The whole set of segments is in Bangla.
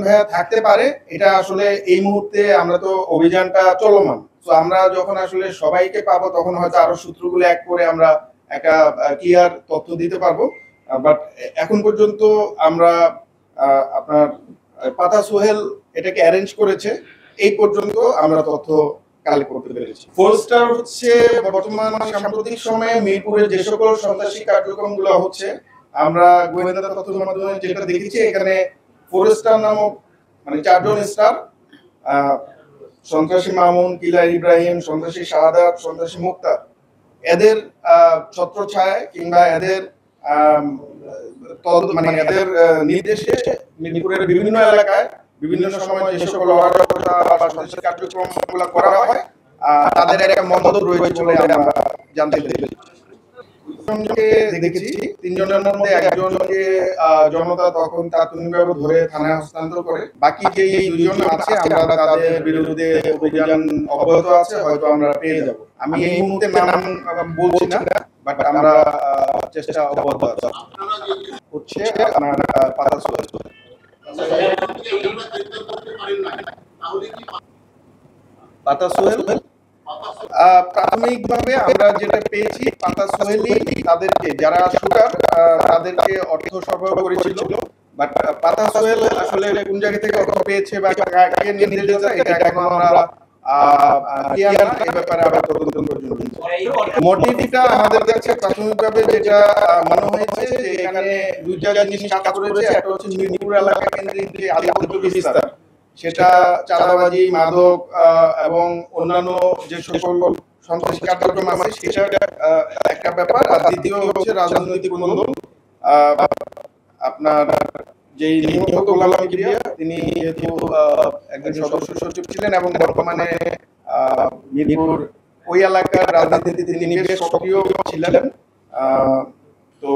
ভাইয়া থাকতে পারে, এটা আসলে এই মুহূর্তে আমরা তো অভিযানটা চলমান। তো আমরা যখন আসলে সবাইকে পাবো তখন হয়তো আরো সূত্রগুলো এক করে আমরা একটা ক্লিয়ার তথ্য দিতে পারবো। বাট এখন পর্যন্ত আমরা আপনার পাতা সোহেল এটাকে অ্যারেঞ্জ করেছে, এই পর্যন্ত আমরা তথ্য কালেক্ট করতে পেরেছি। 4 স্টার হচ্ছে বর্তমান সাম্প্রতিক সময়ে মিরপুরে যে সকল সন্ত্রাসী কার্যক্রমগুলো হচ্ছে, আমরা গোয়েন্দা তথ্যের মাধ্যমে যেটা দেখেছি, এখানে 4 স্টার নামক মানে 4 জন স্টার, সন্ত্রাসী মামুন, কিলার ইব্রাহিম, সন্ত্রাসী শাহাদাত, সন্ত্রাসী মুক্তার, এদের ছত্রছায়ায় কিংবা এদের মানে এদের নির্দেশে মিরপুরের বিভিন্ন এলাকায় বিভিন্ন সময় যে সকল অরাজকতা বা সন্ত্রাসী কার্যক্রমগুলো করা হয়, তাদের একটা মদত রয়েছে বলে আমরা জানতে পেরেছি। দেখেছি 3 জনের মধ্যে একজনকে জনতা তখন তাৎক্ষণিকভাবে ধরে থানায় হস্তান্তর করে। বাকি যে এই 2 জন আছে আমরা তাদের বিরুদ্ধে অভিযান অব্যাহত আছে, হয়তো আমরা পেয়ে যাব। আমি এই মুহূর্তে নাম বলছি না, বাট আমরা চেষ্টা অব্যাহত আছে। হচ্ছে আপনার পাতা সোহেল। পাতা সোহেল প্রাথমিকভাবে আমরা যেটা পেয়েছি, পাতা সোহেলই তাদেরকে যারা শুটার তাদেরকে অর্থ সরবরাহ করেছিল। বাট পাতা সোহেল আসলে কোন জায়গা থেকে অর্থ পেয়েছে বা কাকে নির্দেশ দিয়েছে এটা এখন আমরা ক্লিয়ার না, এই ব্যাপারে আবার তদন্ত করতে। মোটিভটা আমাদের কাছে প্রাথমিকভাবে যেটা মনে হয়েছে যে এখানে দুইটা জিনিস কাজ করেছে। একটা হচ্ছে মিরপুর এলাকা কেন্দ্রিক যে আধিপত্য বিস্তার, সেটা চাঁদাবাজি, মাদক এবং অন্যান্য যে সকল সন্ত্রাসী কার্যক্রম আছে সেটা একটা ব্যাপার। আর দ্বিতীয় হচ্ছে রাজনৈতিক মনোবল। আপনার যেই নিহত গোলাম কিবরিয়া, তিনি যেহেতু একজন সদস্য সচিব ছিলেন এবং বর্তমানে মিরপুর ওই এলাকার রাজনীতিতে তিনি বেশ সক্রিয় ছিলেন। তো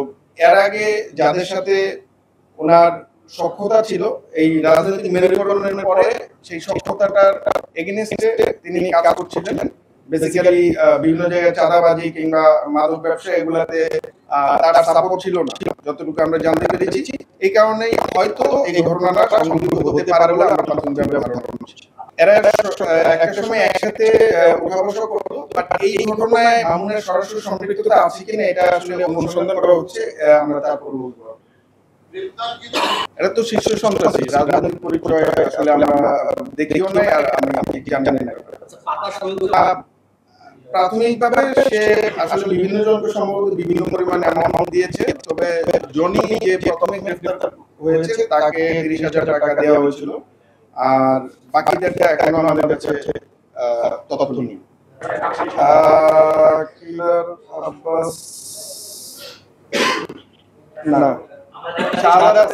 এর আগে যাদের সাথে ওনার সক্ষতা ছিল, এই রাজনৈতিক মেরুকরণের পরে সেই সক্ষতাটার এগেইনস্টে তিনি কাজ করছিলেন। বেসিক্যালি বিভিন্ন জায়গায় চাঁদাবাজি কিংবা মাদক ব্যবসা এগুলাতে তার সাপোর্ট ছিল না, যতটুকু আমরা জানতে পেরেছি। এই কারণেই হয়তো এই ঘটনাটা সংঘটিত হতে পারে বলে আমরা প্রাথমিকভাবে ধারণা করছি। এরা একটা সময় একসাথে উঠা বসা করতো, বাট এই ঘটনায় মামুনের সরাসরি সম্পৃক্ততা আছে কিনা এটা আসলে অনুসন্ধান করা হচ্ছে, আমরা তারপর বলবো। এটা তো শীর্ষ সন্ত্রাসী, রাজনৈতিক পরিচয় আসলে আমরা দেখিও নাই আর আমি জানি না। প্রাথমিকভাবে সে আসলে বিভিন্ন জনকে সম্ভবত বিভিন্ন পরিমাণে অ্যামাউন্ট দিয়েছে, তবে জনি যে প্রথমে গ্রেফতার হয়েছে তাকে 30,000 টাকা দেওয়া হয়েছিল, আর বাকিদেরটা এখনো আমাদের কাছে তথ্য নেই। কিলার আব্বাস না, শাহাদাত